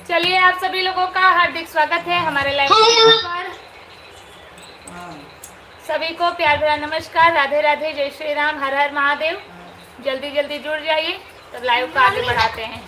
चलिए आप सभी लोगों का हार्दिक स्वागत है हमारे लाइव पर। सभी को प्यार भरा नमस्कार, राधे राधे, जय श्री राम, हर हर महादेव। जल्दी जल्दी जुड़ जाइए, तो लाइव को आगे बढ़ाते हैं।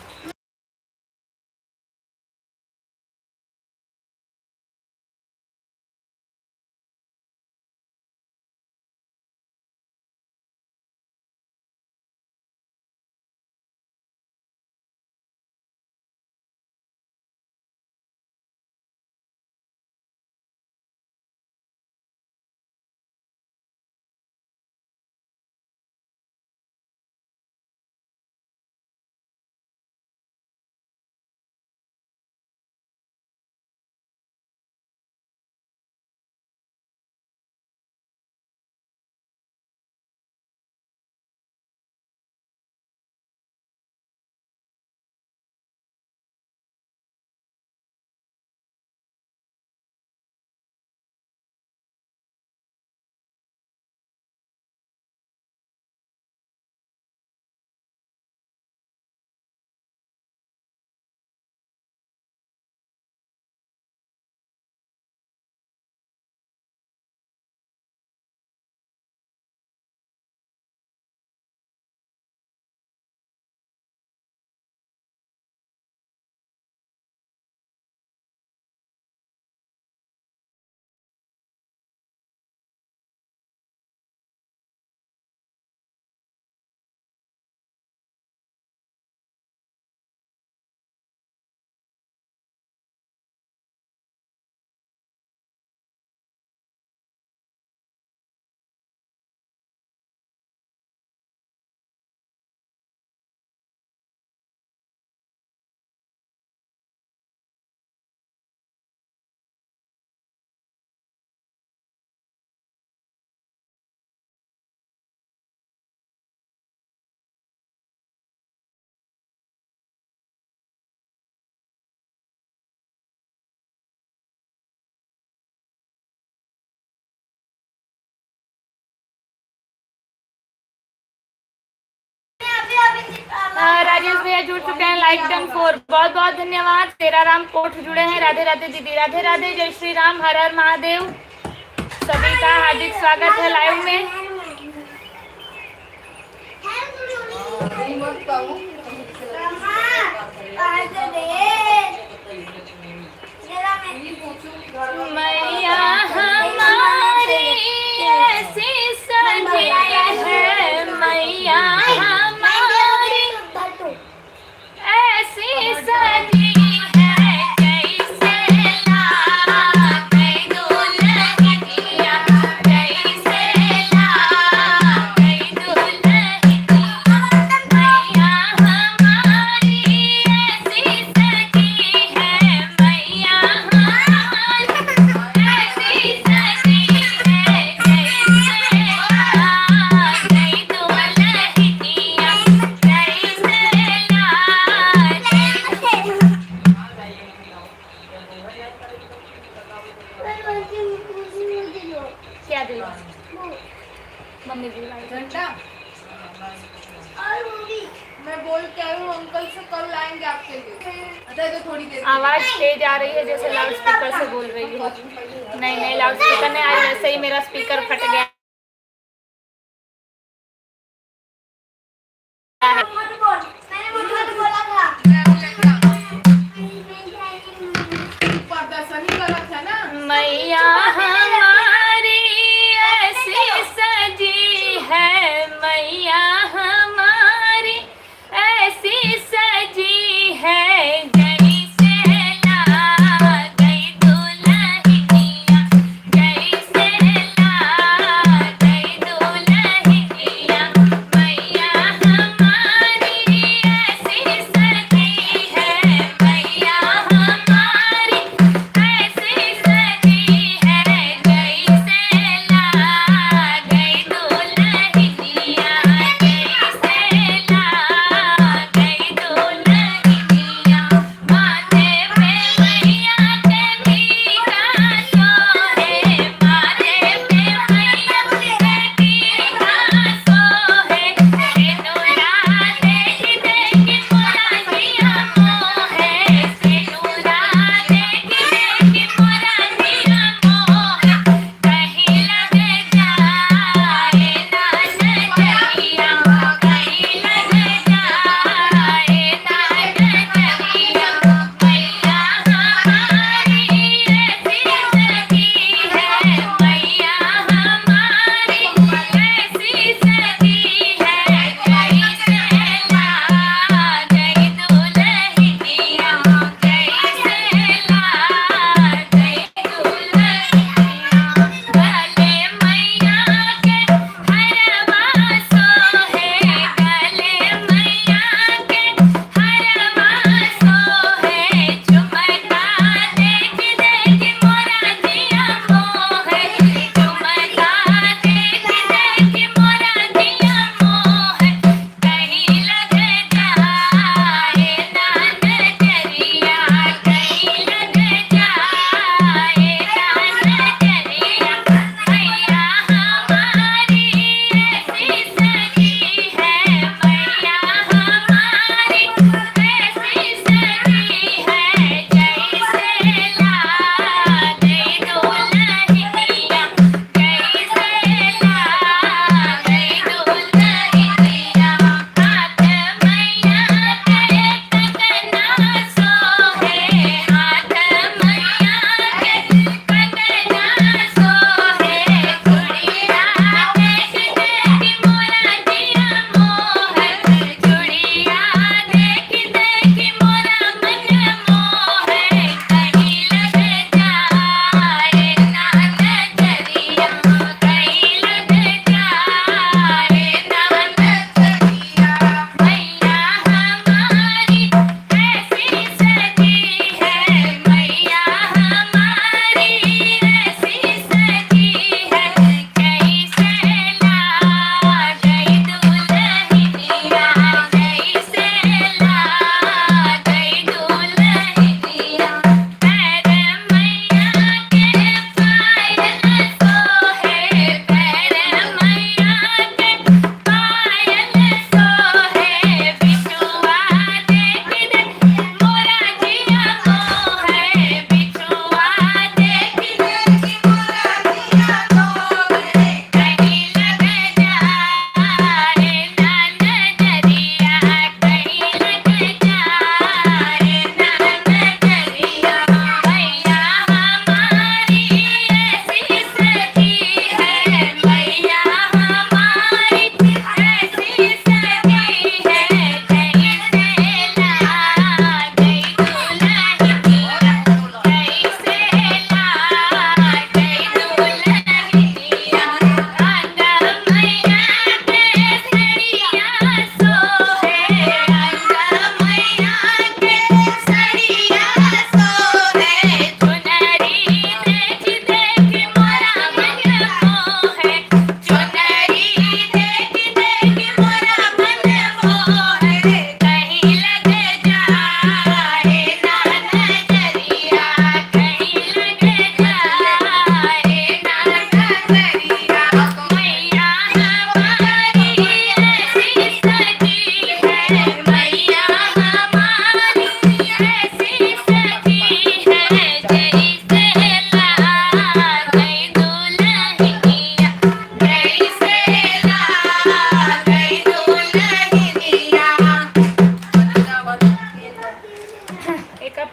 राजेश भैया जुड़ चुके हैं, लाइक डन 4, बहुत बहुत धन्यवाद। तेरा राम कोट जुड़े हैं, राधे राधे दीदी, राधे राधे, जय श्री राम, हर हर महादेव। सभी का हार्दिक स्वागत है लाइव में। मैया हमारी ऐसी सजी है, मैया हमारी ऐसी सजी है, जैसे लाल दुल्हनिया, जैसे लाल दुल्हनिया। मैया हमारी ऐसी सजी है, मैया हमारी ऐसी सजी है, जैसे लाल दुल्हनिया, जैसे क्या दे मम्मी घंटा मैं बोल के आई हूँ अंकल से, कल लाएंगे आपके लिए। अच्छा तो थोड़ी देर आवाज तेज आ रही है, जैसे लाउड स्पीकर से बोल रही हो। नहीं नहीं, लाउड स्पीकर नहीं आ रही, वैसे ही मेरा स्पीकर फट गया है। प्रदर्शन ही गलत है ना। मैया हमारी ऐसी सजी है, मैया हमारी ऐसी सजी है, जैसे लाल दुल्हनिया, जैसे लाल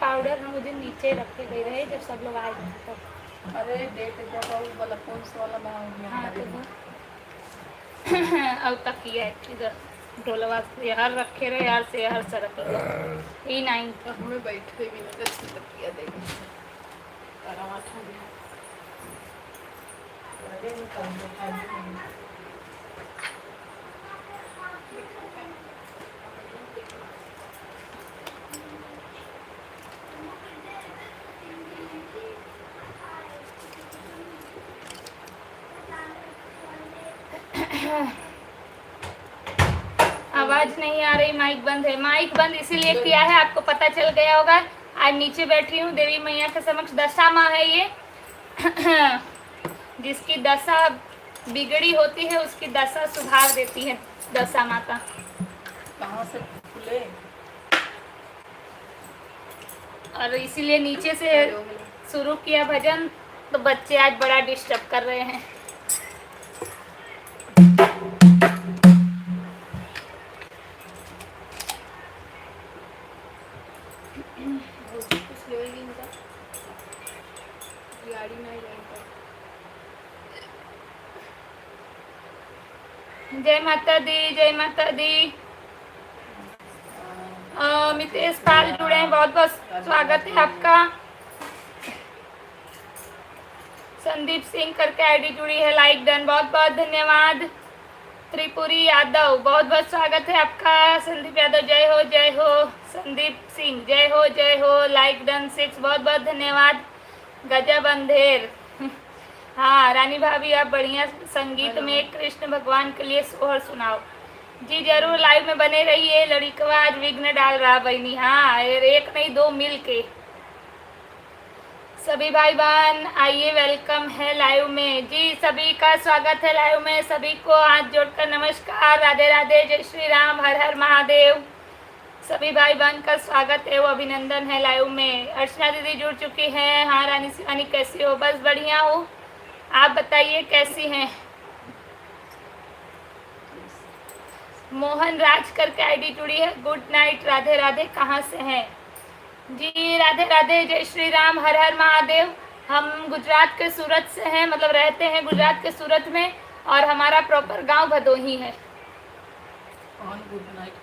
पाउडर ना मुझे नीचे रखे गए रहे जब सब लोग आए थे तब। अरे डेट जब वाला कौन सा वाला बना हुआ हाँ है तो वो अब तक किया है इधर ढोलवा से यार रखे रहे यार से यार सरक ही नहीं तो हमें बैठे भी ना जैसे तकिया देंगे आराम से आवाज नहीं आ रही, माइक बंद है। माइक बंद इसीलिए किया है, आपको पता चल गया होगा। आज नीचे बैठी हूँ, देवी मैया के समक्ष दशा माँ है ये जिसकी दशा बिगड़ी होती है उसकी दशा सुधार देती है दशा माता। कहाँ से खुले और इसीलिए नीचे से शुरू किया भजन, तो बच्चे आज बड़ा डिस्टर्ब कर रहे हैं। कुछ लेगी इनका गाड़ी नहीं जाएगा। जय माता दी, जय माता दी। मितेश पाल जुड़े हैं, बहुत बहुत स्वागत है आपका। संदीप सिंह करके आईडी जुड़ी है, लाइक डन, बहुत बहुत धन्यवाद। त्रिपुरी यादव, बहुत बहुत स्वागत है आपका। संदीप यादव जय हो जय हो। संदीप सिंह जय हो, लाइक डन 6, बहुत बहुत धन्यवाद। गजब अंधेर हाँ रानी भाभी, आप बढ़िया संगीत में कृष्ण भगवान के लिए सोहर सुनाओ। जी जरूर, लाइव में बने रहिए। लड़िकवा आज विघ्न डाल रहा बहनी, हाँ एक नहीं दो मिल के। सभी भाई बहन आइए, वेलकम है लाइव में। जी सभी का स्वागत है लाइव में। सभी को हाथ जोड़कर नमस्कार, राधे राधे, जय श्री राम, हर हर महादेव। सभी भाई बहन का स्वागत है, वो अभिनंदन है लाइव में। अर्चना दीदी जुड़ चुकी हैं। हाँ रानी शिवानी कैसी हो? बस बढ़िया हो, आप बताइए कैसी हैं? मोहन राज करके आईडी जुड़ी है, गुड नाइट, राधे राधे। कहाँ से हैं? जी राधे राधे, जय श्री राम, हर हर महादेव। हम गुजरात के सूरत से हैं, मतलब रहते हैं गुजरात के सूरत में, और हमारा प्रॉपर गांव भदोही है। गुड नाइट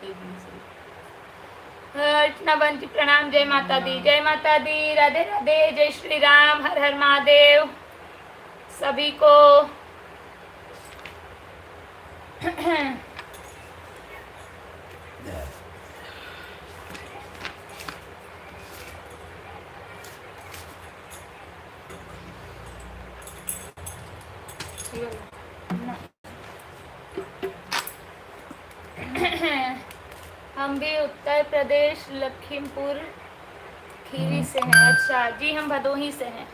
अर्चना बहन जी प्रणाम, जय माता दी, जय माता दी, राधे राधे, जय श्री राम, हर हर महादेव सभी को। हम भी उत्तर प्रदेश लखीमपुर खीरी से हैं। अच्छा जी, हम भदोही से हैं।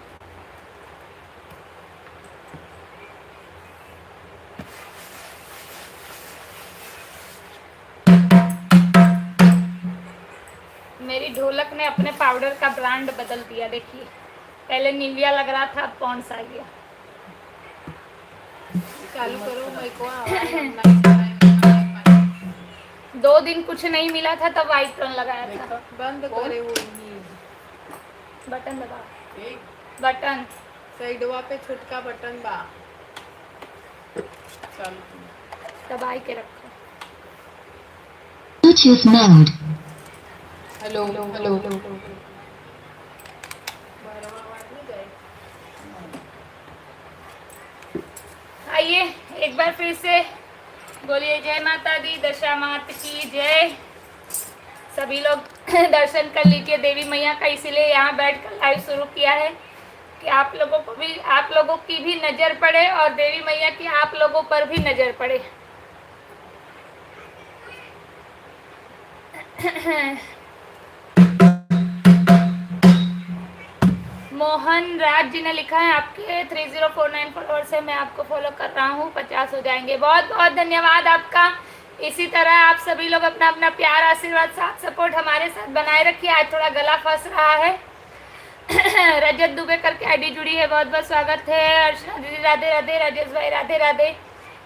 मेरी ढोलक ने अपने पाउडर का ब्रांड बदल दिया, देखिए पहले निविया लग रहा था, अब पॉन्ड्स आ गया। चालू करो मैं को 2 दिन कुछ नहीं मिला था तब वाइट टोन लगाया था। बंद करे वो बटन दबा, ठीक बटन साइडवा पे छोटका बटन बा, चालू दबाई के रखो। Bluetooth mode. हेलो हेलो आइए एक बार फिर से बोलिए जय माता दी, दशा मात की जय। सभी लोग दर्शन कर लीजिए देवी मैया का, इसीलिए यहाँ बैठकर लाइव शुरू किया है कि आप लोगों की भी नज़र पड़े और देवी मैया की आप लोगों पर भी नज़र पड़े। मोहन राज जी ने लिखा है आपके 3049 फॉलोअर्स है, मैं आपको फॉलो कर रहा हूँ, 50 हो जाएंगे। बहुत बहुत धन्यवाद आपका। इसी तरह आप सभी लोग अपना अपना प्यार, आशीर्वाद, साथ सपोर्ट हमारे साथ बनाए रखिए। आज थोड़ा गला फंस रहा है। रजत दुबे करके आईडी जुड़ी है, बहुत बहुत स्वागत है। अर्चना दीदी राधे राधे, राजेश भाई राधे राधे,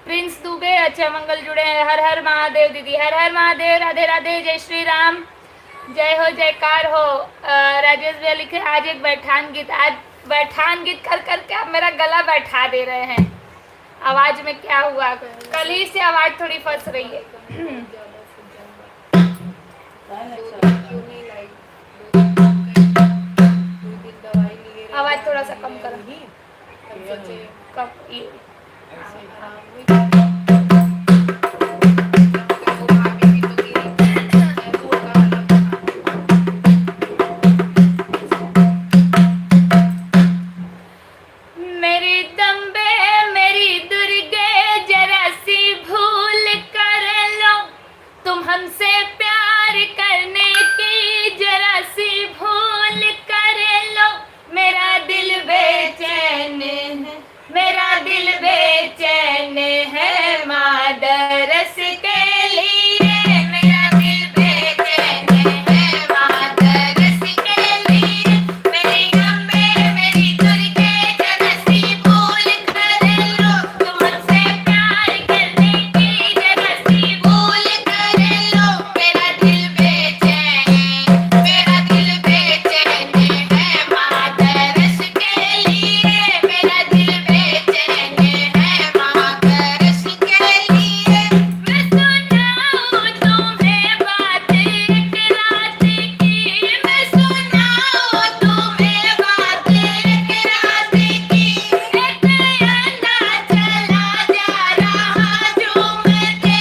प्रिंस दुबे अच्छा मंगल जुड़े हैं, हर हर महादेव दीदी, हर हर महादेव, राधे राधे, जय श्री राम। जय हो जयकार हो। राजेश भैया लिखे आज एक बैठान गीत, आज बैठान गीत कर करके आप मेरा गला बैठा दे रहे हैं। आवाज में क्या हुआ, कल ही से आवाज थोड़ी फंस रही है। क्यों नहीं लाई? 2 दिन दवाई लिए रहे, आवाज थोड़ा सा कम करो। तब सोचे कब ये आराम हुई। तो भाभी भी तो गिरी, वो का अलग मेरी दम्बे मेरी दुर्गे जरा सी भूल कर लो, तुम हमसे प्यार करने की जरा सी भूल कर लो। मेरा दिल बेचैन है, मेरा दिल बेचैन है माँ दरस के लिए। मेरा दिल बेचैन है माँ दरस के लिए। मेरी अम्बे मेरी दुर्गे जरा सी भूल कर लो, तुम हमसे प्यार करने की जरा सी भूल कर लो। मेरा दिल बेचैन है माँ दरस के लिए। मेरा दिल बेचैन है माँ दरस के लिए। मैं सुनाऊं तुम्हें बात एक रात की, मैं सुनाऊं तुम्हें बात एक रात की। एक अंधा चला जा रहा झूम के,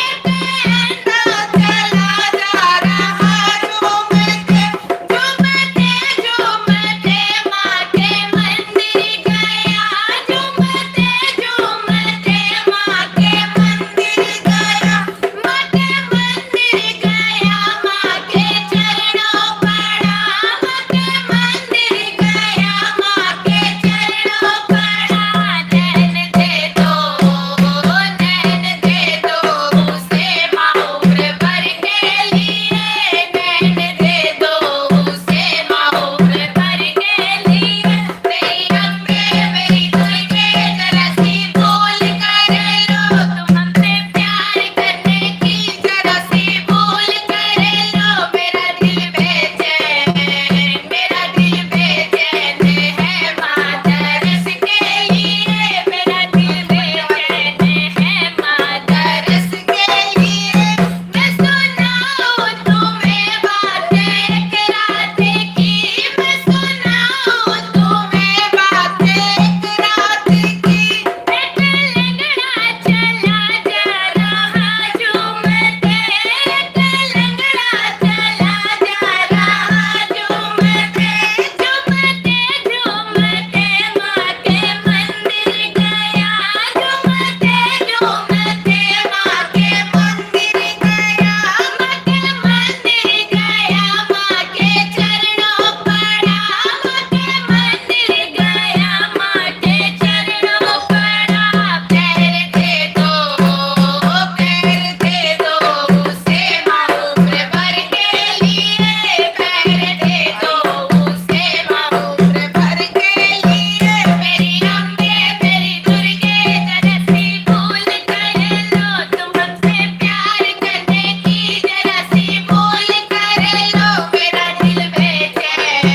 एक अंधा चला जा रहा झूम के। झूमते झूमते माँ के मंदिर गया, झूमते झूमते माँ के मंदिर गया। माँ के मंदिर गया, माँ के चरणों पड़ा। माँ के मंदिर गया, माँ के चरणों पड़ा। नैन दे दो उसे माँ उम्र भर के लिए। नैन दे दो उसे माँ उम्र भर के लिए। मेरी अम्बे मेरी दुर्गे जरा सी भूल कर लो, तुम हमसे प्यार करने की जरा सी भूल कर लो। मेरा दिल बेचैन है माँ दरस के लिए। मेरा दिल बेचैन है माँ दरस के लिए। मैं सुनाऊं तुम्हें बात एक रात की, मैं सुनाऊं तुम्हें बात एक रात की। एक लंगड़ा चला जा रहा झूमते, एक लंगड़ा चला जा रहा झूमते। झूमते झूमते माँ के मंदिर गया, झूमते झूमते माँ के मंदिर गया। माँ के मंदिर गया, माँ के चरणों पड़ा। माँ के मंदिर गया, माँ के चरणों पड़ा। पैर दे दो उसे माँ उम्र भर के लिए। पैर दे दो उसे माँ उम्र भर के लिए। मेरी अम्बे मेरी दुर्गे जरा सी भूल कर लो, तुम हमसे प्यार करने की जरा सी भूल कर लो। मेरा दिल बेचैन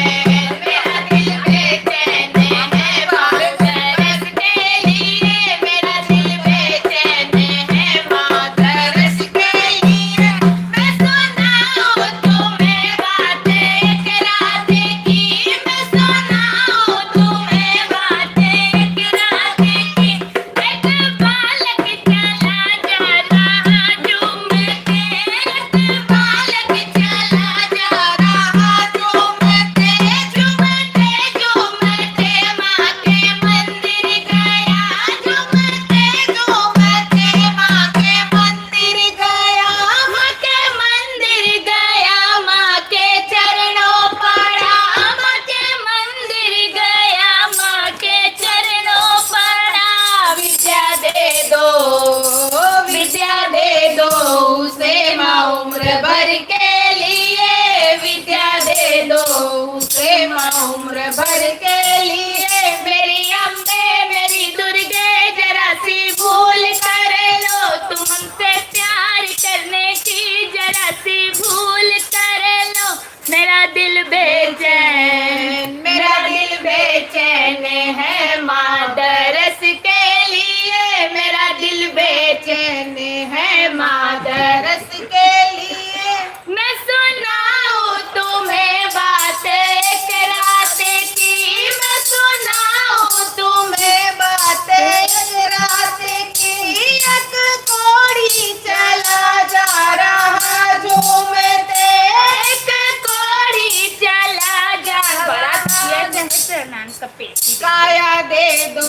है माँ दरस के लिए। मेरा दिल बेचैन है माँ दरस के लिए। मैं सुनाऊं तुम्हें बात एक रात की, मैं सुनाऊं तुम्हें बात एक रात की। एक बालक चला जा रहा झूम के, एक बालक चला जा रहा झूम के। झूमते झूमते माँ के मंदिर गया, झूमते झूमते माँ के मंदिर गया। माँ के मंदिर गया, माँ के चरणों पड़ा। माँ के मंदिर गया, माँ के चरणों पड़ा। विद्या दे दो उसे माँ उम्र भर के लिए। विद्या दे दो उसे माँ उम्र भर के लिए। मेरी अम्बे मेरी दुर्गे जरा सी भूल कर लो, तुम हमसे प्यार करने की जरा सी भूल कर लो। मेरा दिल बेचैन, मेरा दिल बेचैन है माँ दरस के लिए, मेरा दिल बेचैन है माँ दरस के लिए। मैं सुनाऊं तुम्हें बात एक रात की, मैं सुनाऊं तुम्हें बात एक रात की। एक कोड़ी चला जा रहा झूमते, एक कोड़ी चला जा रहा नाम का पेटी। काया दे दो,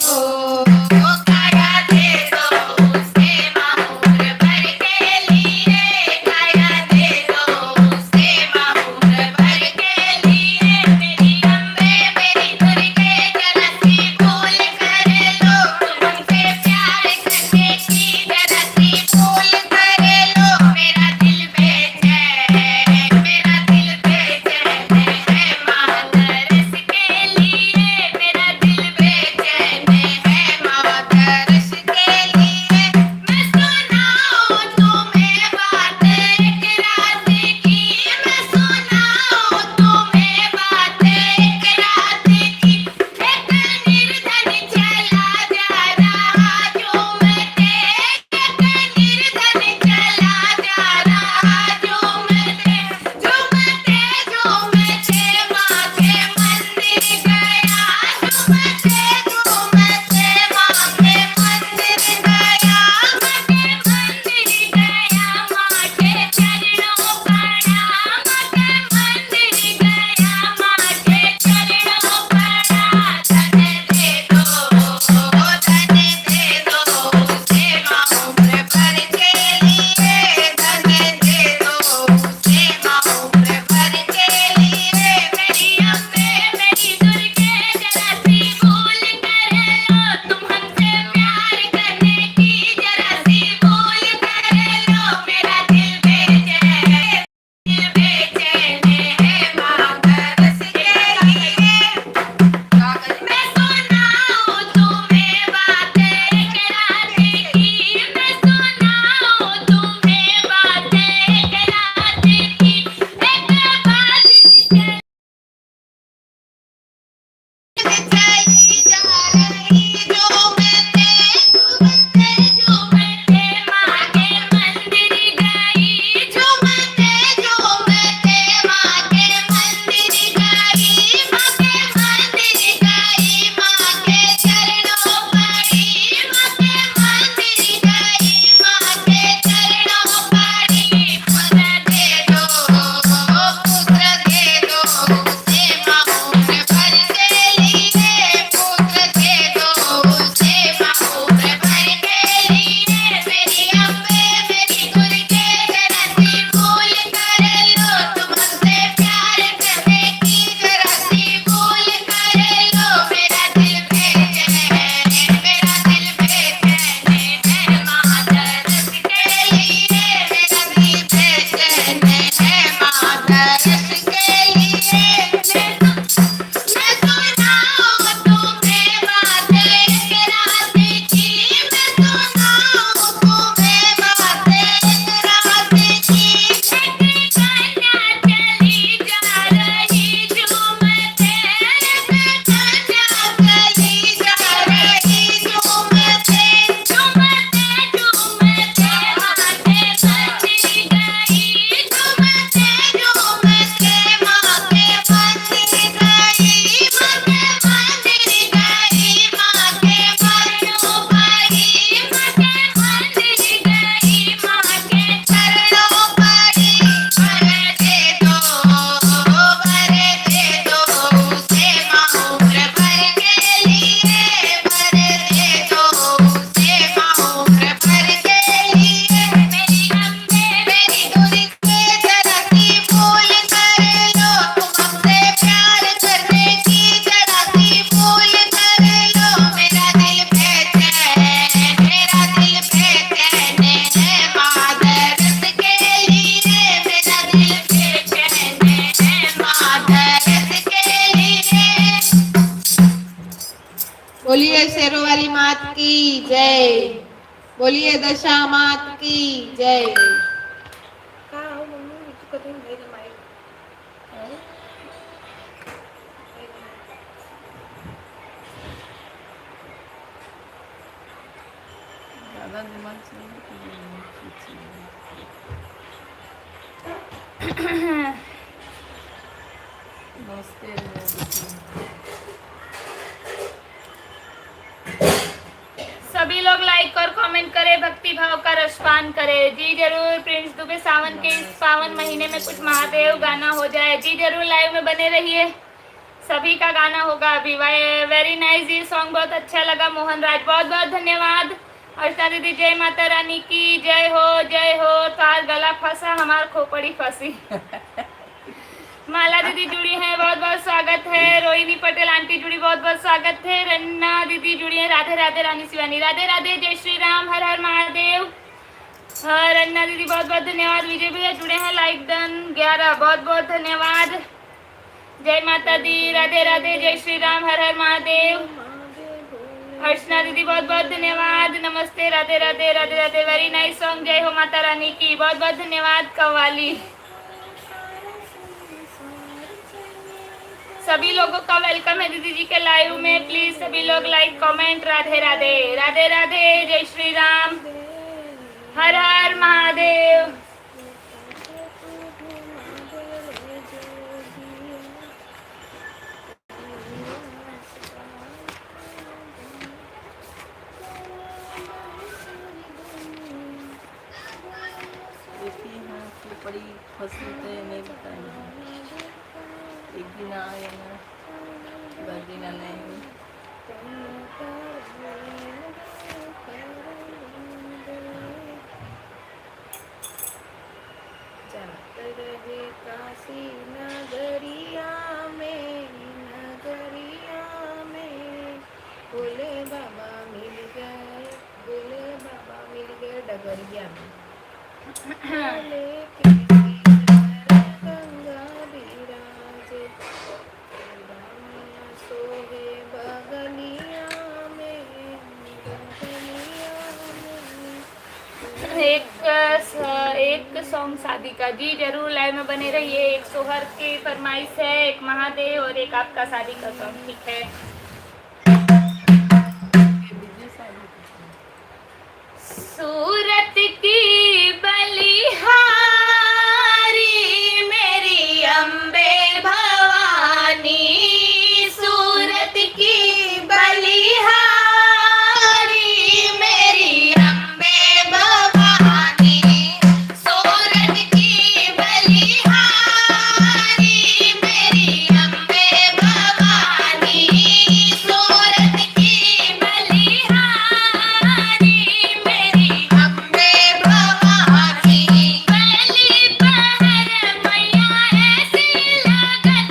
काया दे दो उसे माहौर भर के लिए, काया दे दो उसे माहौर भर के लिए। मेरी अम्बे मेरी दुर्गे जरा सी भूल कर लो, तुमसे प्यार करने की जरा सी भूल कर लो। मेरा दिल बेचैन, मेरा दिल बेचैन है माँ दरस के लिए, मेरा दिल बेचैन है माँ दरस के लिए। मैं सुनाऊं तुम्हें बात एक रात की, मैं सुनाऊं तुम्हें बात एक रात की। एक निर्धन चला जा रहा झूमते, एक निर्धन चला जा रहा झूमते, झूमते झूमते माँ के मंदिर गया, झूमते झूमते माँ के मंदिर गया, माँ के मंदिर गया, माँ के चरणों पड़ा, माँ के मंदिर गया, माँ के चरणों पड़ा। धन दे दो, धन दे दो उसे माँ उम्र भर के लिए, धन दे दो उसे माँ उम्र भर के लिए। मेरी अम्बे मेरी दुर्गे जरा सी भूल कर लो, तुम हमसे प्यार करने की जरा सी भूल कर लो। मेरा दिल बेचैन, दिल बेचैन है माँ दरस के लिए। मैं सुनाऊं तुम्हें बात एक रात की, मैं सुनाऊं तुम्हें बात एक रात की। एक बात चली जा रही झूमते, झूमते झूमते माँ के मंदिर गई, झूमते झूमते माँ के मंदिर गई, माँ के मंदिर गई, माँ के चरणों पड़ी, माँ के मंदिर गई, माँ के चरणों पड़ी। पुत्र दे दो, पुत्र दे दो उसे माँ उम्र भर के लिए, पुत्र दे दो उसे माँ उम्र भर के लिए। मेरी अम्बे मेरी दुर्गे जरा सी भूल कर लो, तुम हमसे प्यार करने की जरा सी भूल कर लो। मेरा दिल बेचैन, मेरा दिल बेचैन है माँ दरस के लिए, मेरा दिल बेचैन है माँ दरस के लिए। मैं सुनाऊं तुम्हें बात एक रात की, मैं सुनाऊं तुम्हें बात एक रात की। एक कन्या चली जा रही झूमते, एक कन्या चली जा रही झूमते, झूमते झूमते माँ के मंदिर गई, झूमते झूमते माँ के मंदिर गई, माँ के मंदिर गई, माँ के चरणों पड़ी, माँ के मंदिर गई, माँ के चरणों पड़ी। वर दे दो, वर दे दो उसे माँ उम्र भर के लिए, वर दे दो उसे माँ उम्र भर के लिए। मेरी अम्बे मेरी दुर्गे जरा सी भूल कर लो, तुम हमसे प्यार करने की जरा सी भूल कर लो। मेरा दिल बेचैन, मेरा दिल बेचैन है माँ दरस के लिए, मेरा दिल बेचैन है माँ दरस के लिए। बोलिए शेरों वाली मात की जय, बोलिए दशा मात की जय। का हो मम्मी, तू कधी नाही माहिती ज़्यादा दिमाग चाहिए तो ये चाहिए। नमस्ते सभी लोग लाइक और कमेंट करें, भक्ति भाव का रसपान करें। जी जरूर प्रिंस दुबे, सावन के इस पावन महीने में कुछ महादेव गाना हो जाए। जी जरूर लाइव में बने रहिए, सभी का गाना होगा अभी। वेरी नाइस, ये सॉन्ग बहुत अच्छा लगा। मोहन राज बहुत बहुत धन्यवाद। अर्चना दीदी जय माता रानी की जय हो जय हो। तार गला फंसा हमार खोपड़ी फंसी। माला दीदी जुड़ी हैं, बहुत बहुत स्वागत है। रोहिणी पटेल आंटी जुड़ी, बहुत बहुत स्वागत है। रन्ना दीदी जुड़ी हैं, राधे राधे। रानी शिवानी राधे राधे, जय श्री राम, हर हर महादेव। रन्ना दीदी बहुत बहुत धन्यवाद। विजय भैया जुड़े हैं, लाइक डन 11, बहुत बहुत धन्यवाद। जय माता दी, राधे राधे, जय श्री राम, हर हर महादेव। अर्चना दीदी बहुत बहुत धन्यवाद। नमस्ते, Radhe Radhe, Radhe Radhe. Very nice song, जय हो माता रानी की, बहुत बहुत धन्यवाद। कव्वाली सभी लोगों का वेलकम है दीदी जी के लाइव में। प्लीज सभी लोग लाइक कमेंट। राधे राधे, राधे राधे, जय श्री राम, हर हर महादेव। खोपड़ी फंसी तो नहीं बताएंगे। एक दिन आए ना, दिन नहीं। जाते रहे काशी नगरिया में, नगरिया में बोले बाबा मिल गए, बोले बाबा मिल गए डगरिया में। गंगा बिराजे सोहे बगलिया में, बगलिया में। एक सॉन्ग शादी का। जी जरूर लाइव में बने रहिए। एक सोहर की फरमाइश है, एक महादेव और एक आपका शादी का सॉन्ग, ठीक है। सूरत की बलिहारी मेरी अम्बे भवानी, सूरत की बलिहारी मेरी अम्बे भवानी, सूरत की बलिहारी मेरी अम्बे भवानी, सूरत की बलिहारी मेरी अम्बे भवानी। पहली पहर मैया ऐसी लगन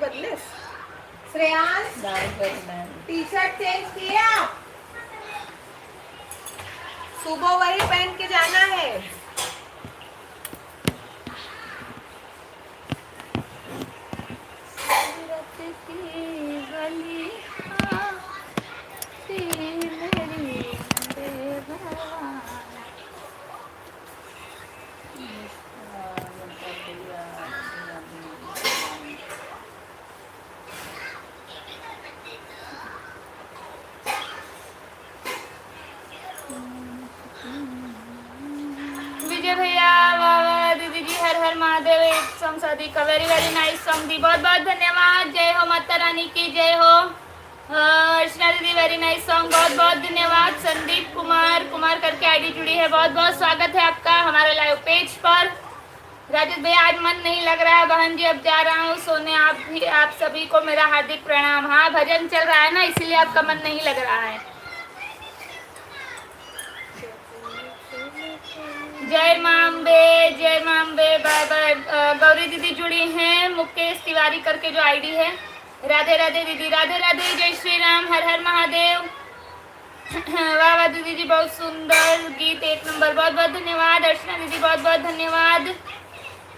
बदलेस? श्रेयांश डाल करना है। टी शर्ट चेंज किया? सुबह वही पहन के जाना है। विजय भैया, वाह वाह दीदी जी, हर हर महादेव, एक सॉन्ग शादी का वेरी वेरी नाइस सॉन्ग दी, बहुत बहुत धन्यवाद। जय हो माता रानी की जय हो। अर्चना दीदी वेरी नाइस सॉन्ग, बहुत बहुत धन्यवाद। संदीप कुमार करके आईडी जुड़ी है, बहुत बहुत स्वागत है आपका हमारे लाइव पेज पर। राजेश भैया, आज मन नहीं लग रहा है बहन जी, अब जा रहा हूँ सोने। आप सभी को मेरा हार्दिक प्रणाम। हाँ, भजन चल रहा है ना, इसीलिए आपका मन नहीं लग रहा है। जय माम्बे, बाय बाय। गौरी दीदी जुड़ी हैं, मुकेश तिवारी करके जो आईडी है। राधे राधे दीदी, राधे राधे, जय श्री राम, हर हर महादेव। वाह वाह दीदी जी, बहुत सुंदर गीत, एक नंबर, बहुत बहुत धन्यवाद। अर्चना दीदी, बहुत बहुत धन्यवाद।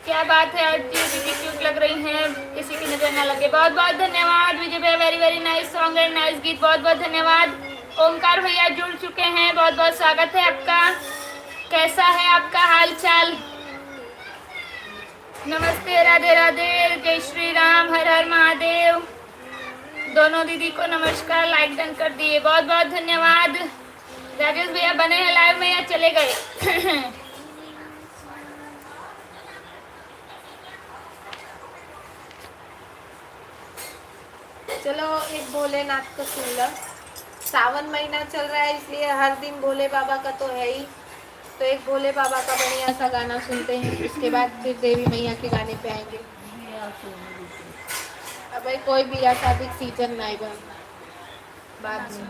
क्या बात है, आज दीदी क्यूट लग रही हैं, किसी की नजर ना लगे, बहुत बहुत धन्यवाद। विजय भैया very very nice song and nice गीत, बहुत बहुत धन्यवाद। ओमकार भैया जुड़ चुके हैं, बहुत बहुत स्वागत है आपका। कैसा है आपका हाल चाल? नमस्ते, राधे राधे, जय श्री राम, हर हर महादेव। दोनों दीदी को नमस्कार, लाइक डन कर दिए, बहुत बहुत धन्यवाद। राजेश भैया बने हैं लाइव में या चले गए? चलो एक भोलेनाथ को सुन लो। सावन महीना चल रहा है, इसलिए हर दिन भोले बाबा का तो है ही। तो एक भोले बाबा का बढ़िया सा गाना सुनते हैं, उसके बाद फिर देवी मैया के गाने पे आएंगे। अब भाई कोई भी शादी सीजन नहीं बन बाद में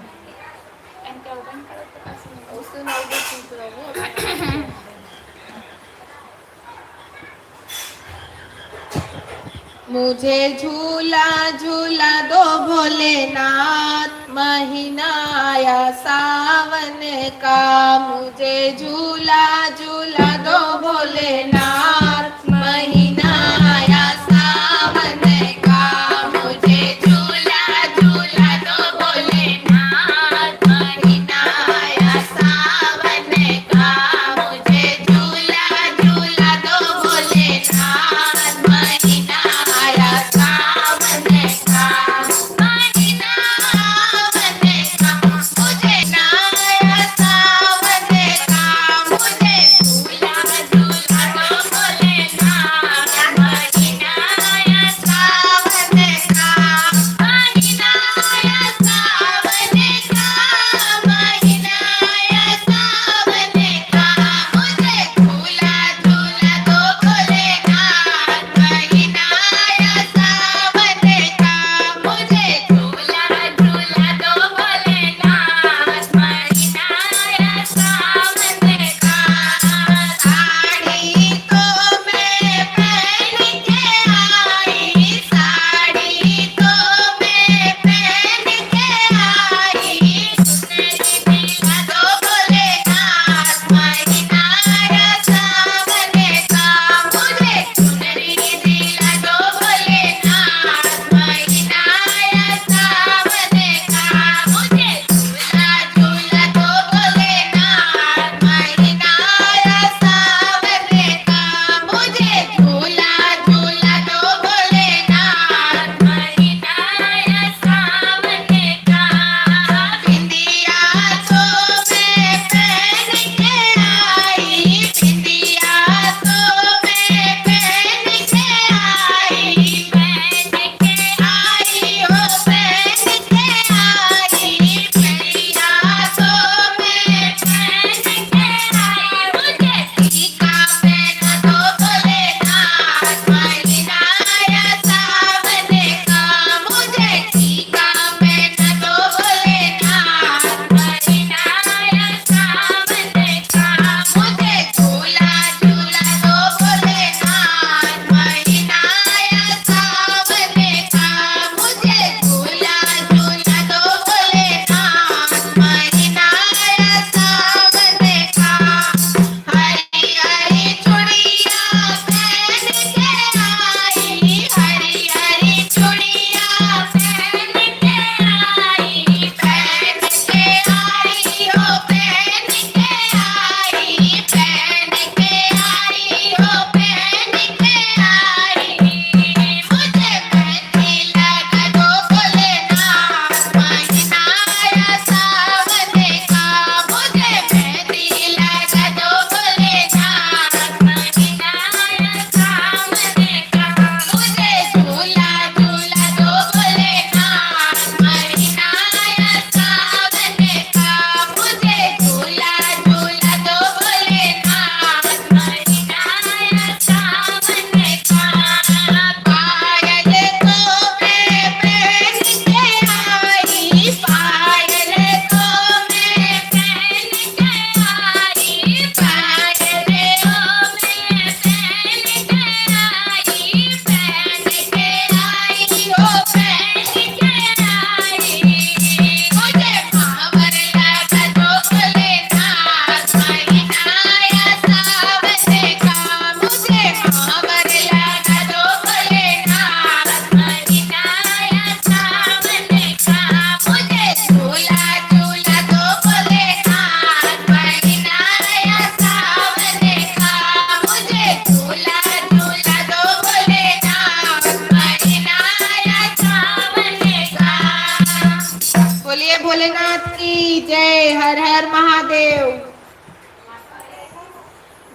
उससे नौ सुन मुझे झूला झूला दो भोलेनाथ, महीना आया सावन का। मुझे झूला झूला दो भोलेनाथ, महीना आया सावन का। मुझे झूला झूला दो भोलेनाथ, महीना आया सावन का। मुझे झूला झूला दो भोलेनाथ, महीना आया सावन का। महीना सावन का, मुझे आया सावन का। मुझे झूला झूला दो भोलेनाथ, महीना आया सावन का। महीना आया सावन का, महीना आया सावन का। मुझे झूला झूला दो भोलेनाथ, महीना आया सावन का। मुझे झूला झूला दो भोलेनाथ, महीना आया सावन का। साड़ी तो मैं पहन के आई, साड़ी तो मैं पहन के आई। चुनरी दिला दो भोलेनाथ, महीना आया सावन का। मुझे चुनरी दिला दो भोलेनाथ, महीना आया सावन का। मुझे झूला झूला दो भोलेनाथ, महीना आया सावन का। मुझे झूला झूला दो भोलेनाथ, महीना आया सावन का। बिंदिया तो मैं पहन के आई,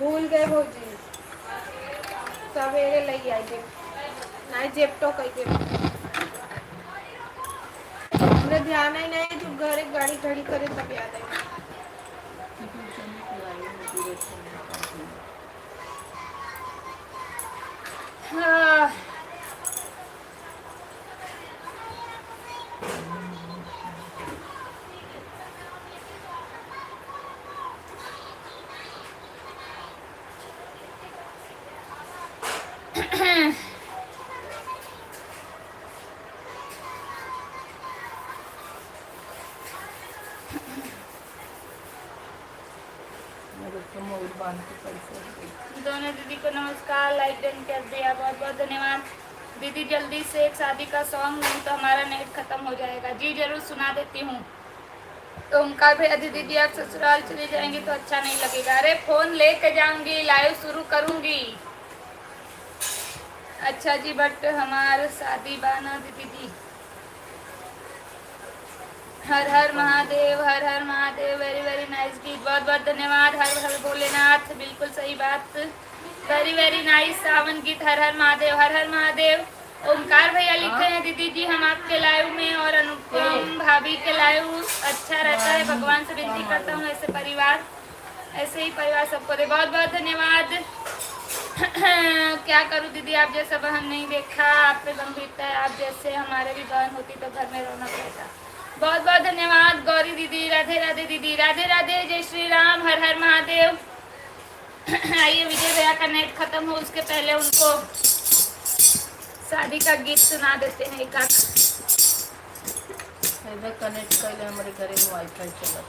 भूल गए भौजी सवेरे लई आई थे नहीं जेपटो कही के हमने ध्यान ही नहीं जो घर एक गाड़ी खड़ी करे तब याद आई हाँ, मोबाइल बांध के पैसे दोनों दीदी को नमस्कार, लाइक डन कर दिया, बहुत बहुत धन्यवाद दीदी। जल्दी से एक शादी का सॉन्ग, नहीं तो हमारा नेट खत्म हो जाएगा। जी जरूर सुना देती हूँ। तो ओमकार भैया दीदी आप ससुराल चली जाएंगी तो अच्छा नहीं लगेगा। अरे फोन लेके जाऊंगी, लाइव शुरू करूंगी। अच्छा जी, बट हमार शादी बाना दीदी जी। हर हर महादेव, हर हर महादेव, वेरी वेरी नाइस गीत, बहुत बहुत धन्यवाद। हर हर भोलेनाथ, बिल्कुल सही बात, वेरी वेरी नाइस सावन गीत। हर हर महादेव, हर हर महादेव। ओमकार भैया लिखे हैं दीदी जी हम आपके लाइव में और अनुपम भाभी के लाइव अच्छा रहता है। भगवान से विनती करता हूँ ऐसे परिवार, ऐसे ही परिवार सबको दे। बहुत बहुत धन्यवाद। क्या करूँ दीदी, आप जैसा बहन नहीं देखा, आप पे गंभीरता है। आप जैसे हमारे भी बहन होती तो घर में रौनक रहता। बहुत बहुत धन्यवाद गौरी दीदी। राधे राधे दीदी, राधे राधे, जय श्री राम, हर हर महादेव। आइए विजय भैया का नेट खत्म हो उसके पहले उनको शादी का गीत सुना देते हैं एक आध। इधर कनेक्ट कर ले, हमारे घरे में वाईफाई चला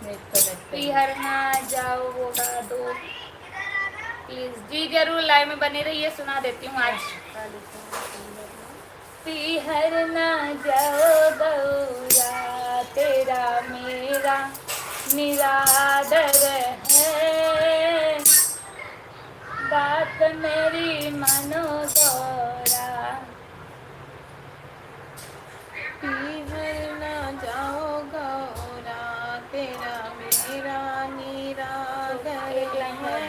नेट कनेक्ट बिहार ना जाओ होगा दो प्लीज। जी जरूर, लाइव में बने रहिए, सुना देती हूँ आज। बिहार ना जाओ गौरा, तेरा मेरा निरादर है, बात मेरी मानो गौरा। पीहर ना जाओ गौरा तेरा मेरा निरादर एक लाइन है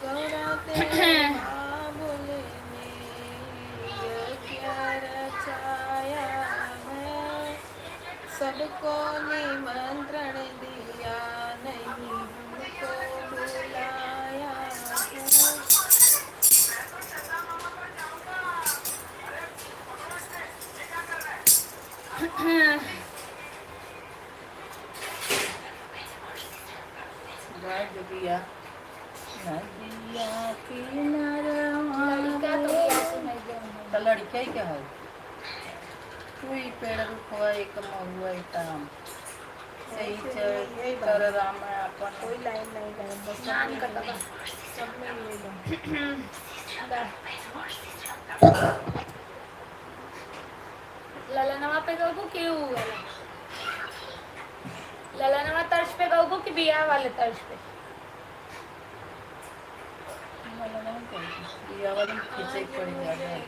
गौरा तेरे बाबुल ने यज्ञ रचाया है, सबको निमंत्रण दिया नहीं हमको बुलाया है। नदिया किनारा लड़का तो क्या सुनाई दे रहा है? तो लड़का ही क्या है कोई पेड़ रुखवा एक महुआ ताम सही चर राम अपन कोई लाइन नहीं लाइन बस नाम का तबा। सब में मिलेगा। ललनवा पे गबू क्यों वाला? ललनवा तर्ज पे गबू कि बियाह वाले तर्ज पे? खींचे पड़ जाए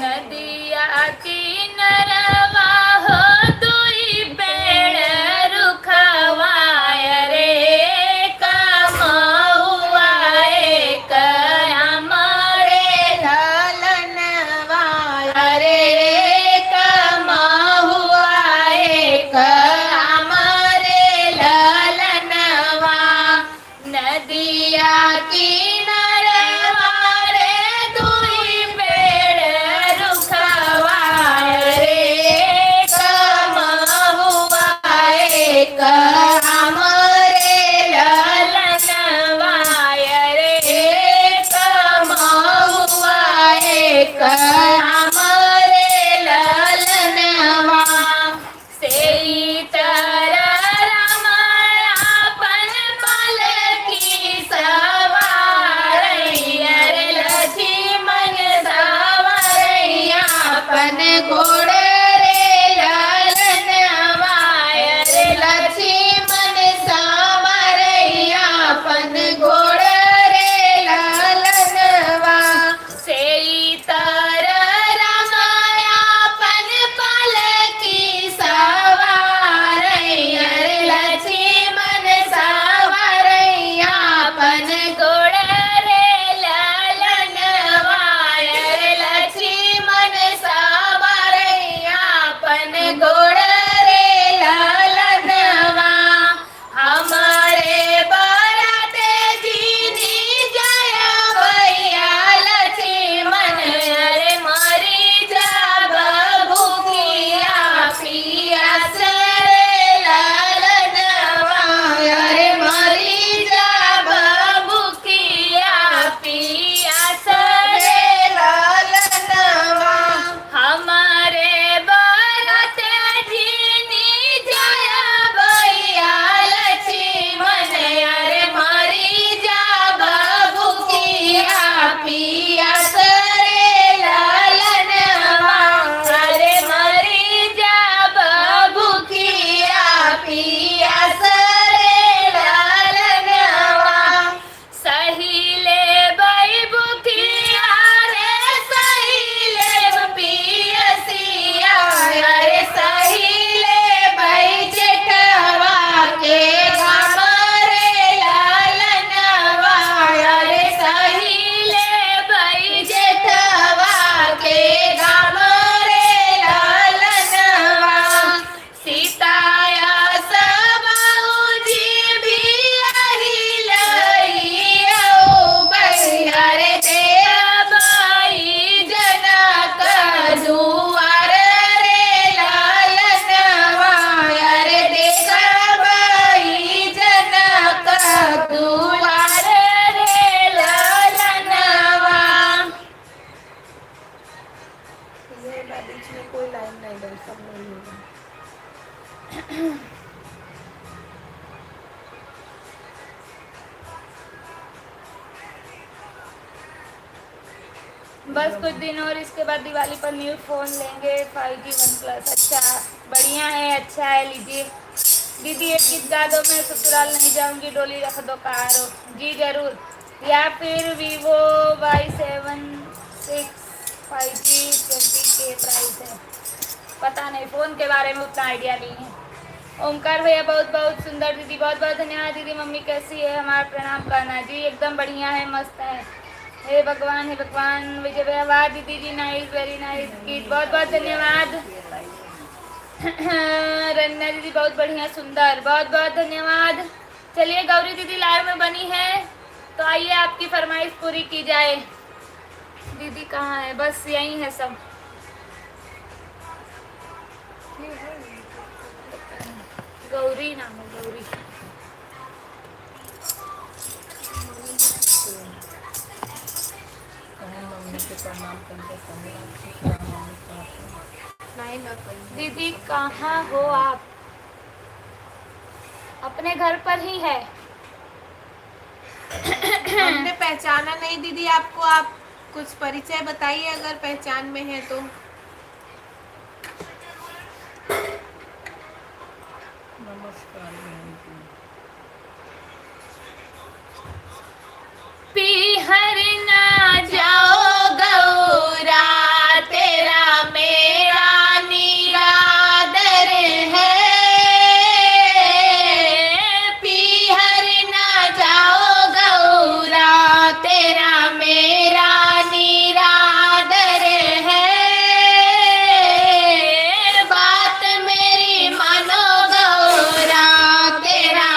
नदिया किनारवा हो दुई पेड़ रुखवाय रे, कमहुआ एक हमारे ललनवा रे, कमहुआ एक हमारे ललनवा। नदिया किनारवा रे दुई पेड़ रुखवाय रे, कमहुआ एक हमारे ललनवा रे, कमहुआ एक हमारे ललनवा। सेई तरह रामायण पालकी सवारैया रे, लक्ष्मण सवारैया अपन घोड़ रे ललनवा रे, लक्ष्मण सवारैया अपन घोड़ रे ललनवा। सेई तरह रामायण पालकी सवारैया बस कुछ दिन और इसके बाद दिवाली पर न्यू फ़ोन लेंगे 5G OnePlus। अच्छा, बढ़िया है, अच्छा है, लीजिए। दीदी एक गीत गा दो, मैं ससुराल नहीं जाऊंगी, डोली रख दो कारो। जी ज़रूर। या फिर वीवो Y76 5G 20 के प्राइस है। पता नहीं, फ़ोन के बारे में उतना आइडिया नहीं है। ओमकार भैया बहुत बहुत सुंदर, दीदी बहुत बहुत धन्यवाद। दीदी मम्मी कैसी है, हमारा प्रणाम करना। जी एकदम बढ़िया है, मस्त है। हे भगवान, हे भगवान। विजय भैया वाह दीदी जी, नाइस, वेरी नाइस गीत, बहुत बहुत धन्यवाद। रन्ना दीदी बहुत बढ़िया, सुंदर, बहुत बहुत धन्यवाद। चलिए गौरी दीदी लाइव में बनी है, तो आइए आपकी फरमाइश पूरी की जाए। दीदी कहाँ है? बस यही है सब। गौरी नाम है, गौरी। मम्मी के प्रणाम करके नहीं ना कहीं। दीदी कहाँ हो आप? अपने घर पर ही है। हमने पहचाना नहीं दीदी आपको, आप कुछ परिचय बताइए अगर पहचान में है तो। नमस्कार बहन जी। पीहर ना जाओ गौरा, तेरा मेरा निरादर है। पीहर ना जाओ गौरा, तेरा मेरा निरादर है। बात मेरी मानो गौरा, तेरा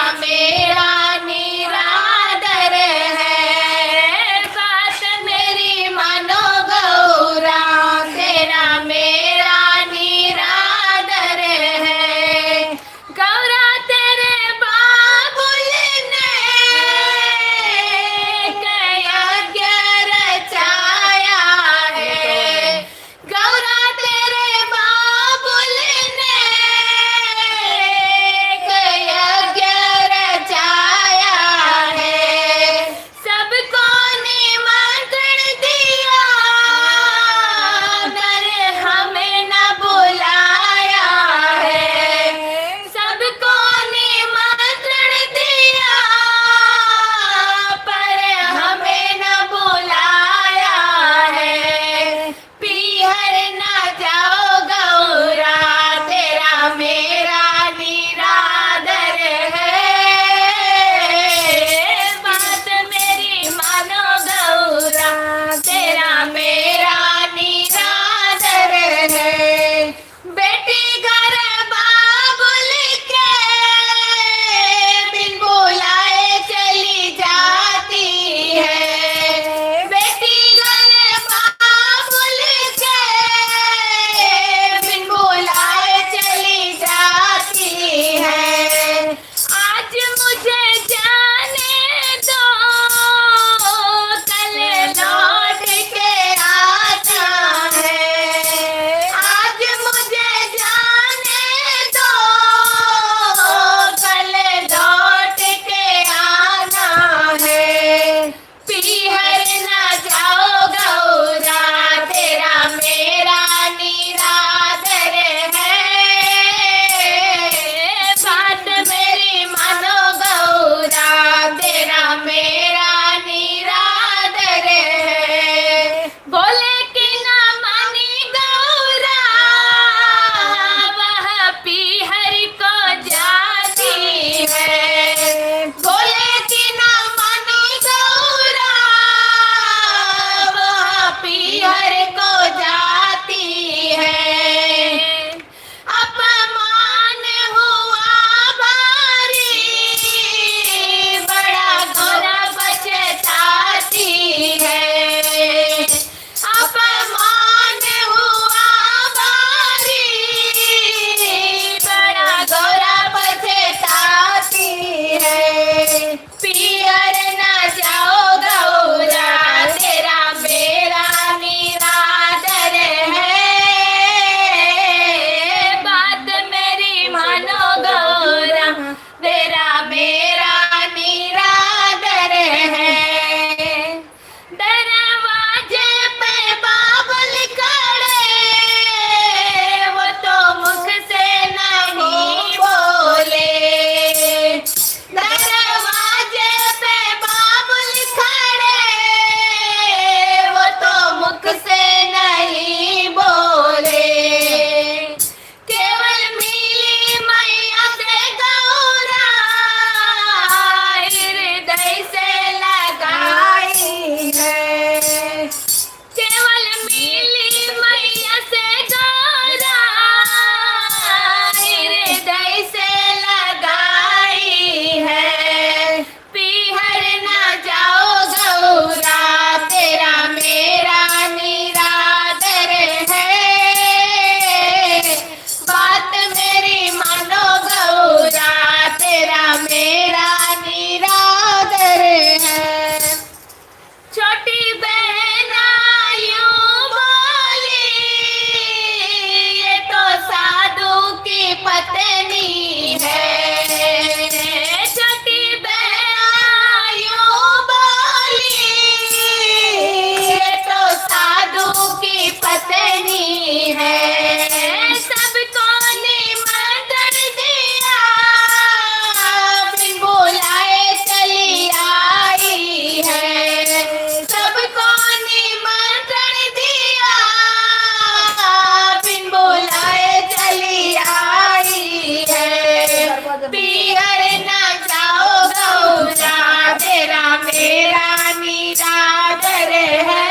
पीहर ना जाओ गौरा तेरा मेरा निरादर है,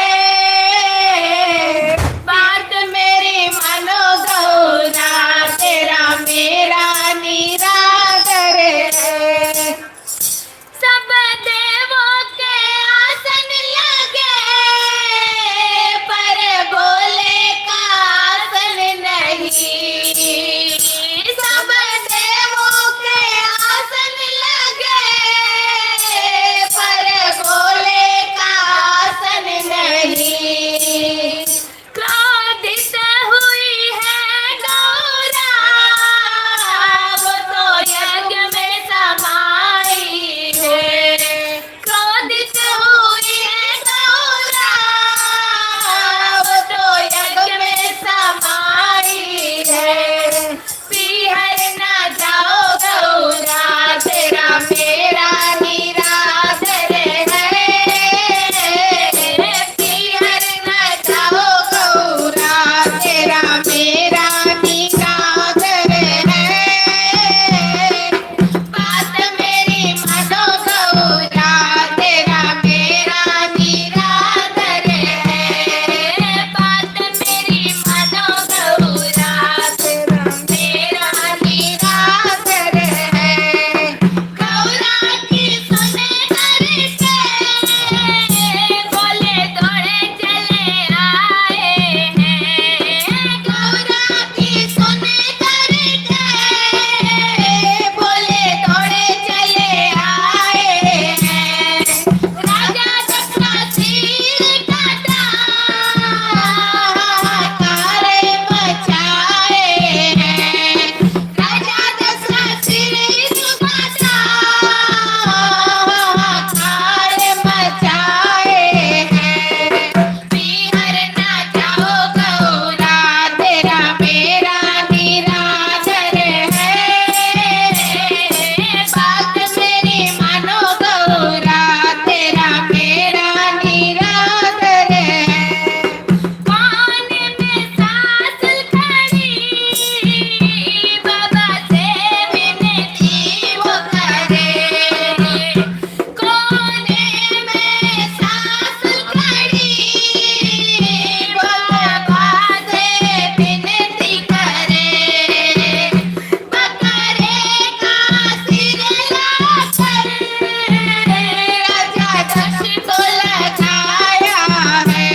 बात मेरी मानो गौरा तेरा मेरा निरादर है। सब देवों के आसन लगे पर भोले का आसन नहीं, सब देवों के आसन लगे पर भोले का आसन नहीं। क्रोधित हुई है गौरा वो तो यज्ञ में समाई है, क्रोधित हुई है गौरा वो तो यज्ञ में समाई है। पीहर ना जाओ गौरा तेरा मेरा निरादर है, पीहर ना जाओ गौरा तेरा मेरा निरादर है, बात मेरी मानो गौरा तेरा मेरा निरादर है, बात मेरी मानो गौरा तेरा मेरा निरादर है। गौरा की सुने करके बोले दौड़े चले आए हैं, गौरा की सुने करके बोले दौड़े चले आए हैं। राजा दशरथ सिर काटा हाहाकार मचाए हैं, राजा दशरथ सिर काटा हाहाकार मचाए हैं। पीहर ना जाओ गौरा तेरा मेरा निरादर है, बात मेरी मानो गौरा तेरा मेरा निरादर है। कान में सास खड़ी बाबा से विनती वो करे, कोने में सास खड़ी बाबा से विनती करे, बकरे का सिर लाकर राजा दक्ष को लगाया है,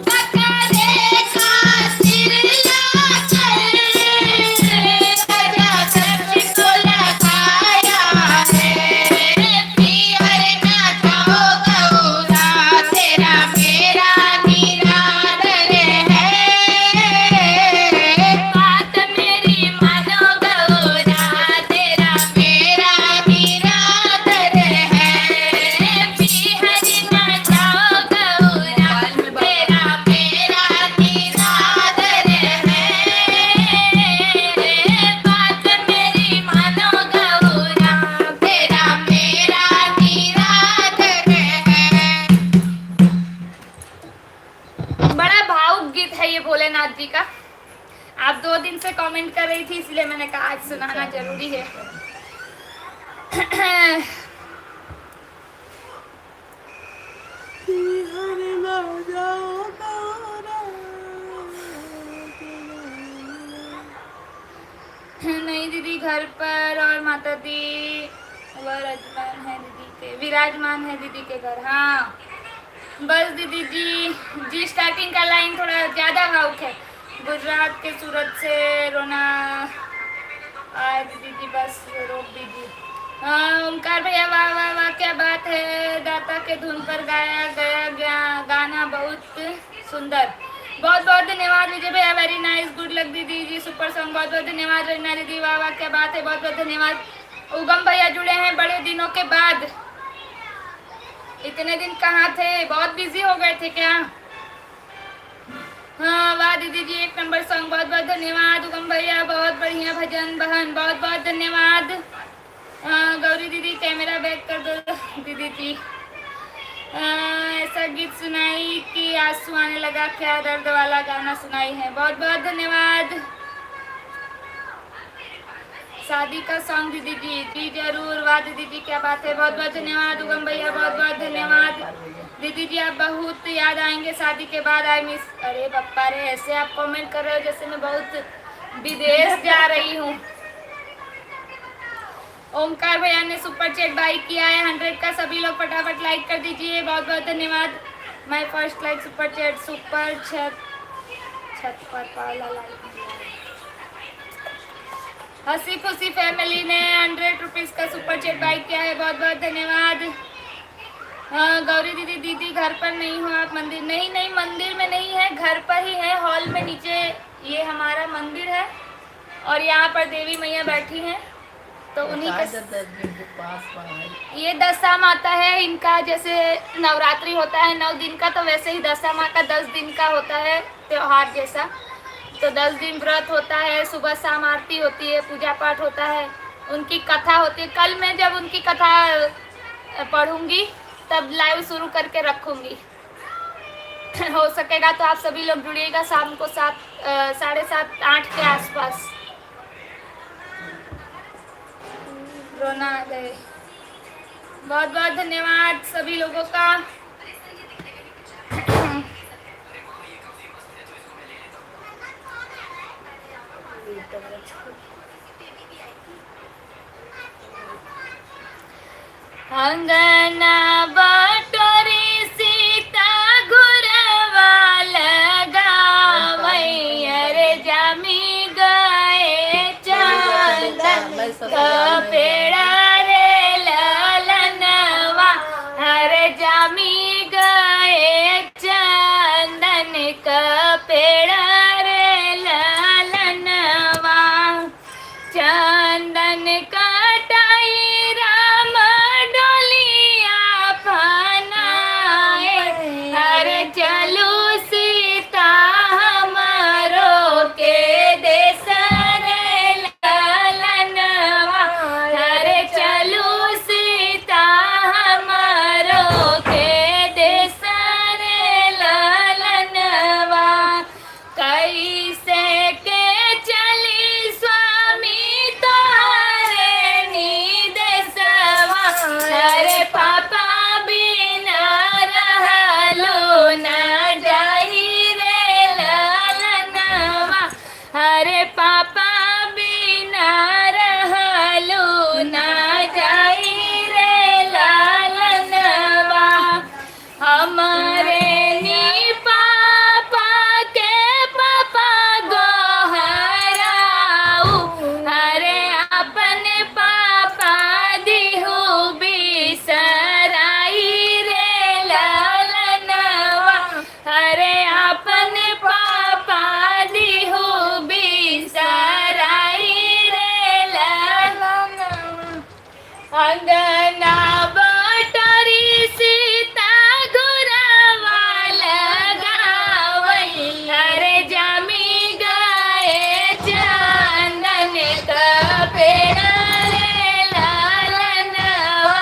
बकरे का सिर लाकर राजा दक्ष को लगाया है। पीहर ना जाओ गौरा तेरा मेरा निरादर है, बात मेरी मानो गौरा तेरा मेरा निरादर है, पीहर ना जाओ गौरा तेरा मेरा निरादर है, बात मेरी मानो गौरा तेरा मेरा निरादर है। बड़ा भावुक गीत है ये भोलेनाथ जी का। आप 2 दिन से कमेंट कर रही थी इसलिए मैंने कहा आज सुनाना जरूरी है। नहीं दीदी घर पर और माता दी विराजमान है दीदी के घर। हाँ बस दीदी जी स्टार्टिंग का लाइन थोड़ा ज़्यादा भावुक है। गुजरात के सूरत से रोना आए दीदी जी, बस रोक दीजिए। ओमकार भैया वाह वाह वाह क्या बात है, दाता के धुन पर गाया गया गाना बहुत सुंदर। बहुत बहुत धन्यवाद विजय भैया, वेरी नाइस, गुड लक दीदी जी, सुपर सॉन्ग। बहुत बहुत धन्यवाद रचना दीदी, वाह वाह क्या बात है, बहुत बहुत धन्यवाद। उगम भैया जुड़े हैं बड़े दिनों के बाद, इतने दिन कहाँ थे, बहुत बिजी हो गए थे क्या? हाँ वाह दीदी जी, 1 नंबर सॉन्ग, बहुत बहुत धन्यवाद। उगम भैया बहुत बढ़िया भजन बहन, बहुत बहुत धन्यवाद। गौरी दीदी कैमरा बैक कर दो दीदी जी। ऐसा गीत सुनाई कि आंसू आने लगा, क्या दर्द वाला गाना सुनाई है, बहुत बहुत धन्यवाद। शादी का सॉन्ग दीदी जी जरूर। वाह दीदी जी क्या बात है, बहुत बहुत धन्यवाद। उगम भैया बहुत बहुत धन्यवाद। दीदी जी आप बहुत याद आएंगे शादी के बाद, आई मिस। अरे पप्पा रे, ऐसे आप कमेंट कर रहे हो जैसे मैं बहुत विदेश जा रही हूँ। ओमकार भैया ने सुपर चैट बाई किया है 100 का, सभी लोग फटाफट लाइक कर दीजिए, बहुत बहुत धन्यवाद। My first like super chat, super छत पर पाला लाइक। हंसी खुशी फैमिली ने 100 रुपीज का सुपर चैट बाई किया है, बहुत बहुत धन्यवाद। हाँ गौरी दीदी, दीदी घर पर नहीं हो आप, मंदिर? नहीं नहीं, मंदिर में नहीं है, घर पर ही है, हॉल में नीचे ये हमारा मंदिर है और यहाँ पर देवी मैया बैठी हैं, तो उन्हीं के ये दशा माता है इनका। जैसे नवरात्रि होता है 9 दिन का, तो वैसे ही दशा माँ का 10 दिन का होता है त्योहार जैसा। तो 10 दिन व्रत होता है, सुबह शाम आरती होती है, पूजा पाठ होता है, उनकी कथा होती है। कल मैं जब उनकी कथा पढ़ूंगी तब लाइव शुरू करके रखूंगी। हो सकेगा तो आप सभी लोग जुड़िएगा शाम को 7, 7:30, 8 के आसपास। रोना आ गए, बहुत बहुत धन्यवाद सभी लोगों का। अंगना बटोरी सीता घुरवा लगावई, अरे जामी गए चंदन का पेड़ा रे ललनवा, अरे जामी गए चंदन का पेड़ा रे ललनवा। चंदन कटाई राम डोलिया फनाए, अरे चलू सीता हमारो के देश रे ललनवा, अरे चलू सीता हमारो के देश रे ललनवा। कैसे के चली स्वामी तोहरे निदेशवा, अरे पापा बिना रहलो न जाई रे ललनवा, अरे पापा बिना रहलो न जाई रे ललनवा। हमारे नी पापा के पापा गोहराऊ, अरे अपने पापा दिहु बिसराई रे ललनवा, अरे अपने पापा दिहु बिसराई रे ललनवा। अंगना बटोरी सीता घुरवा लगावई, अरे जामी गए चंदन का पेड़ा रे ललनवा,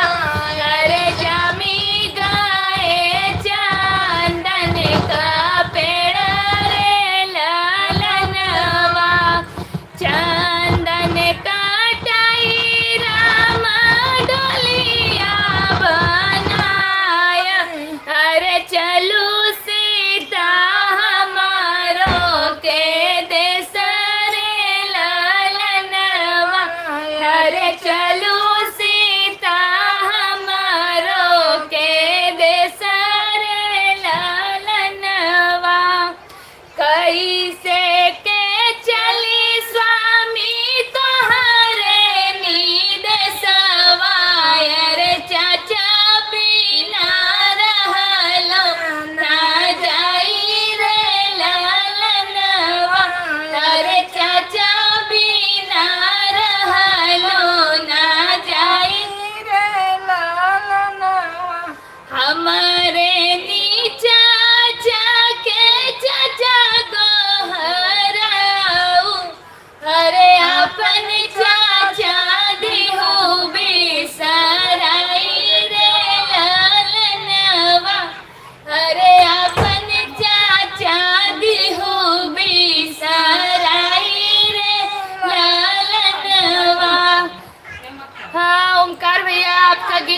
अरे जामी गए चंदन का पेड़ा रे ललनवा। चंदन कटाई राम डोलिया बनाया, अरे चलू सीता हमारो के देश रे ललनवा, अरे चलू सीता हमारो के देश रे ललनवा। कैसे के चली स्वामी तोहरे निदेशवा, अरे चाचा बिना रहलो न जाई रे ललनवा, अरे चाचा बिना रहलो न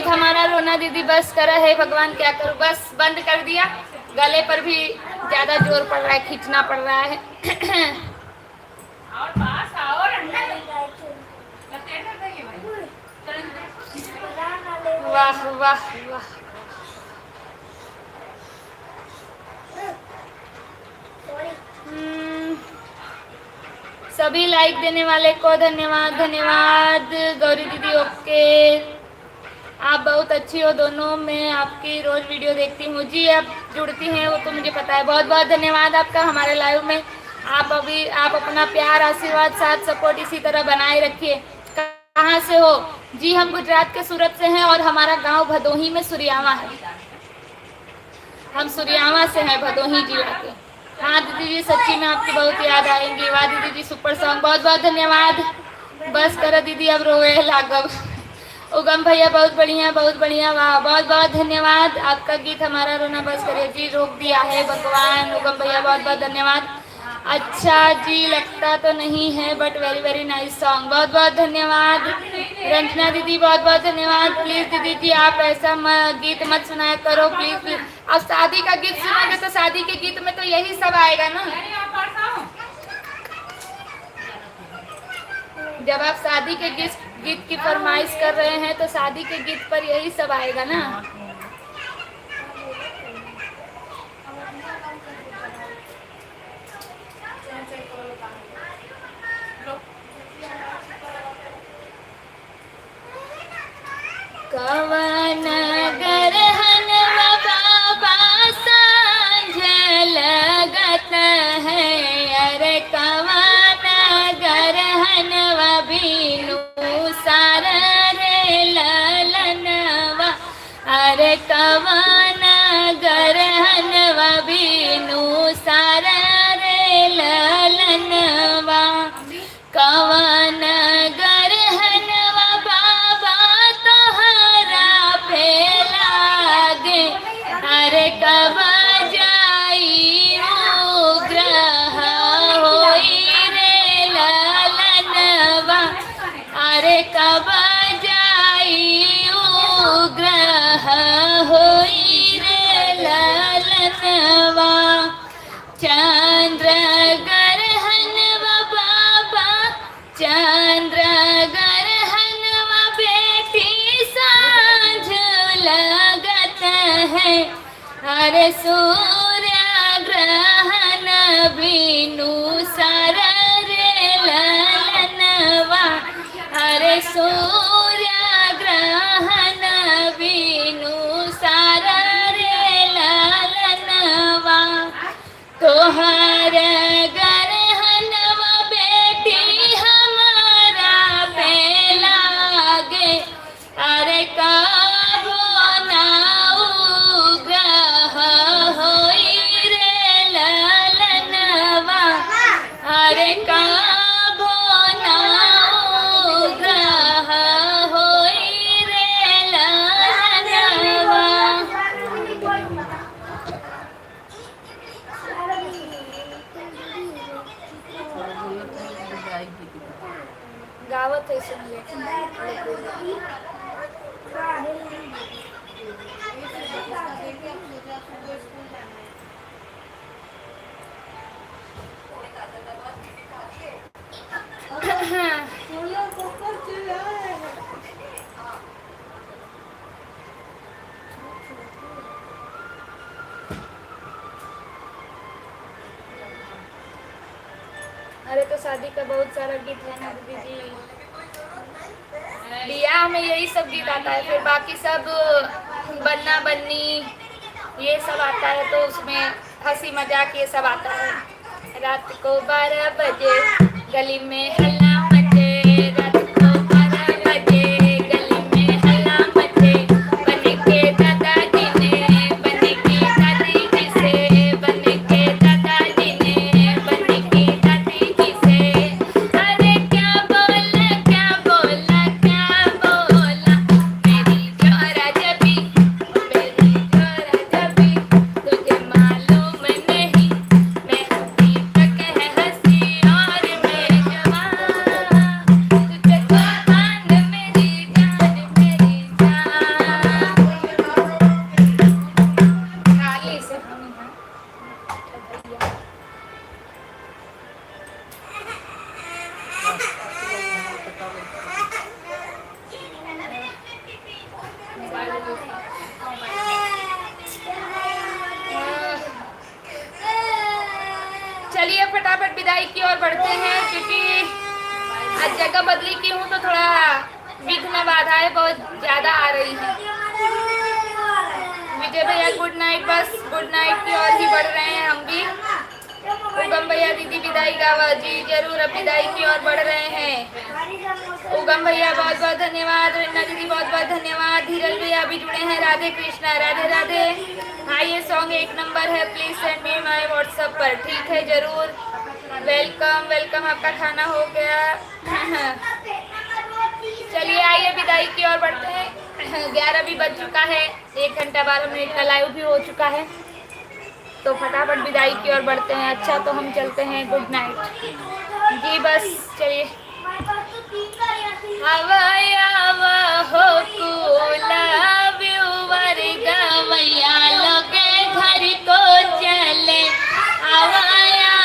गीत हमारा रोना दीदी बस करा है भगवान क्या करूं, बस बंद कर दिया। गले पर भी ज्यादा जोर पड़ रहा है, खींचना पड़ रहा है। और पास आओ वाह वाह वाह। सभी लाइक देने वाले को धन्यवाद धन्यवाद। गौरी दीदी ओके, आप बहुत अच्छी हो दोनों, मैं आपकी रोज वीडियो देखती हूँ। जी आप जुड़ती हैं वो तो मुझे पता है, बहुत बहुत धन्यवाद आपका हमारे लाइव में। आप अपना प्यार आशीर्वाद साथ सपोर्ट इसी तरह बनाए रखिए। कहाँ से हो? जी हम गुजरात के सूरत से हैं और हमारा गांव भदोही में सुरियावा है। हम सुरियावा से हैं, भदोही जिला के। हाँ दीदी जी सच्ची में आपकी बहुत याद आएंगी। वाह दीदी जी सुपर सॉन्ग, बहुत बहुत धन्यवाद। बस करो दीदी अब रोए लागब। उगम भैया बहुत बढ़िया वाह बहुत बहुत धन्यवाद। आपका गीत हमारा रोना बस करिए। जी रोक दिया है भगवान। उगम भैया बहुत बहुत धन्यवाद। अच्छा जी लगता तो नहीं है but very very nice song, बहुत बहुत धन्यवाद। रंजना दीदी बहुत बहुत धन्यवाद। प्लीज दीदी जी आप ऐसा गीत मत सुनाया करो प्लीज प्लीज। अब शादी का गीत सुनोगे तो शादी के गीत में तो यही सब आएगा ना। जब आप शादी के गीत की फरमाइश कर रहे हैं तो शादी के गीत पर यही सब आएगा ना। कवन गरहन बाबा सांझ लगत है, अरे कवन गरहन बीनू सार रे ललनवा, अरे कवन गरहन बीनू सार रे ललनवा, कवन गरहन बाबा तोहरा पे लागे, अरे कब जाई ग्रह होई रे ललनवा, अरे कब जाई ग्रह होई रे ललनवा, चंद्र गरहन बाबा चंद्र गरहन बेटी सांझ लगत है, अरे सूर्य ग्रहण बीनू सर रे ललनवा, अरे सूर्य ग्रहण बीनू सर रे ललनवा, तोहर गरहनवा बेटी हमारा पे लागे, अरे कबो नाऊ ग्रह होई रे ललनवा, अरे कबो नाऊ ग्रह होई रे ललनवा। गावत है सुनिए। अरे तो शादी का बहुत सारा गीत है ना दीदी जी, बियाह में यही सब गीत आता है, फिर बाकी सब बन्ना बन्नी ये सब आता है, तो उसमें हंसी मजाक ये सब आता है। रात को 12 बजे गली में हल्ला मचे, रात को 12 बजे गली में हल्ला मचे, बन के दादाजी ने बन की दादी जी से, बन के दादाजी ने बन की दादी जी से, अरे क्या बोला क्या बोला क्या बोला, मेरी जोरा जबी तुझे मालूम नहीं, मैं अभी तक है हंसी और मैं जवान, तुझे आज जगह बदली की हूँ तो थोड़ा विघ्न बाधाएं बहुत ज्यादा आ रही हैं। विजय भैया गुड नाइट, बस गुड नाइट की ओर ही बढ़ रहे हैं हम भी। उगम भैया दीदी विदाई गावा जी, जरूर अब विदाई की ओर बढ़ रहे हैं। उगम भैया बहुत बहुत धन्यवाद, रिन्ना दीदी बहुत बहुत धन्यवाद, धीरज भैया भी जुड़े हैं, राधे कृष्णा, राधे राधे। हाँ ये सॉन्ग एक नंबर है, please send me my WhatsApp पर। ठीक है जरूर, वेलकम वेलकम। आपका खाना हो गया? चलिए आइए विदाई की ओर बढ़ते हैं। 11 भी बज चुका है, 1 घंटा 12 मिनट का लाइव भी हो चुका है, तो फटाफट विदाई की ओर बढ़ते हैं। अच्छा तो हम चलते हैं, गुड नाइट जी। बस चलिए। हवाया हो कूला व्यूवर गवैया लोगे घर को चले। हवाया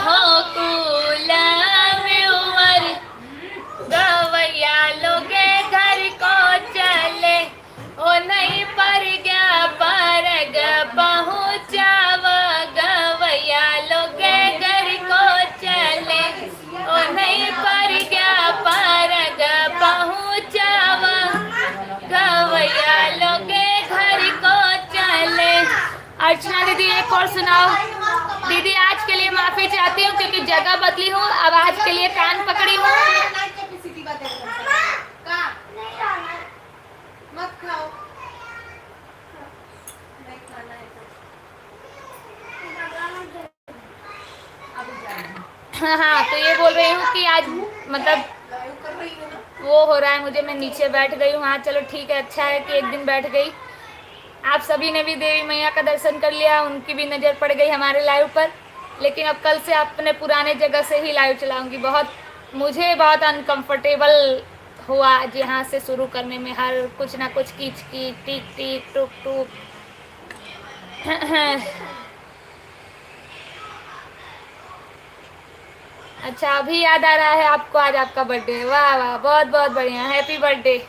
हो कूला व्यूवर गवैया लोगे घर को चले। ओ नहीं पर गया परग पहुँचाव गवैया लोगे घर को चले। ओ नहीं पर गया परग पहुँचाव गवैया लोगे घर को चले। अर्चना दीदी एक और सुनाओ। दीदी आज के लिए माफी चाहती हूँ क्योंकि जगह बदली हूँ, अब आज के लिए कान पकड़ी हूँ। मत खाओ, नहीं खाना है तो। हाँ तो ये बोल रही हूँ कि आज मतलब वो हो रहा है मुझे, मैं नीचे बैठ गई हूँ। हाँ चलो ठीक है, अच्छा है कि एक दिन बैठ गई। आप सभी ने भी देवी मैया का दर्शन कर लिया, उनकी भी नज़र पड़ गई हमारे लाइव पर। लेकिन अब कल से अपने पुराने जगह से ही लाइव चलाऊंगी। मुझे बहुत अनकंफर्टेबल हुआ आज यहाँ से शुरू करने में, हर कुछ ना कुछ कीच की टीक टीक टुक टुक। अच्छा अभी याद आ रहा है आपको आज आपका बर्थडे? वाह वाह, बहुत बहुत बढ़िया, हैप्पी बर्थडे।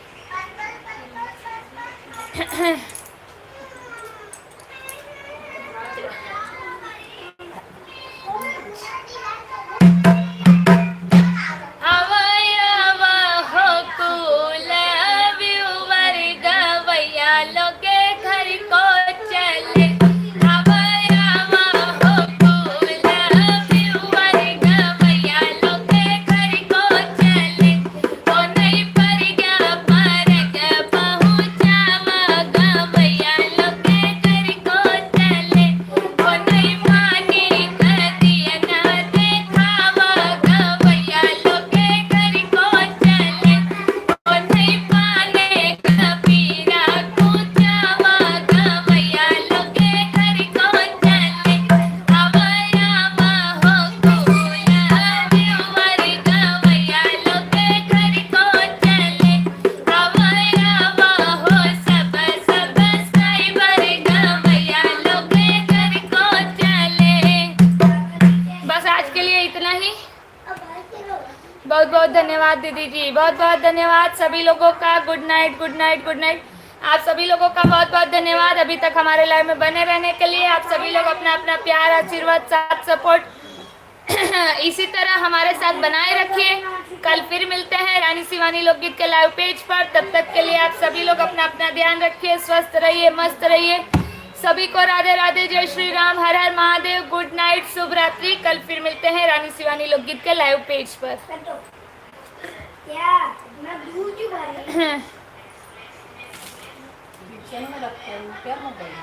बहुत बहुत धन्यवाद दीदी जी, बहुत बहुत धन्यवाद सभी लोगों का। Good night good night good night. आप सभी लोगों का बहुत बहुत धन्यवाद अभी तक हमारे लाइव में बने रहने के लिए। आप सभी लोग अपना अपना प्यार, आशीर्वाद, साथ, सपोर्ट इसी तरह हमारे साथ बनाए रखिए। कल फिर मिलते हैं रानी शिवानी लोकगीत के लाइव पेज पर। तब तक के लिए आप सभी लोग अपना अपना ध्यान रखिए, स्वस्थ रहिए, मस्त रहिए। सभी को राधे राधे, जय श्री राम, हर हर महादेव, गुड नाइट, शुभ रात्रि। कल फिर मिलते हैं रानी शिवानी लोकगीत के लाइव पेज पर। किचन में रखते हैं क्या मोबाइल?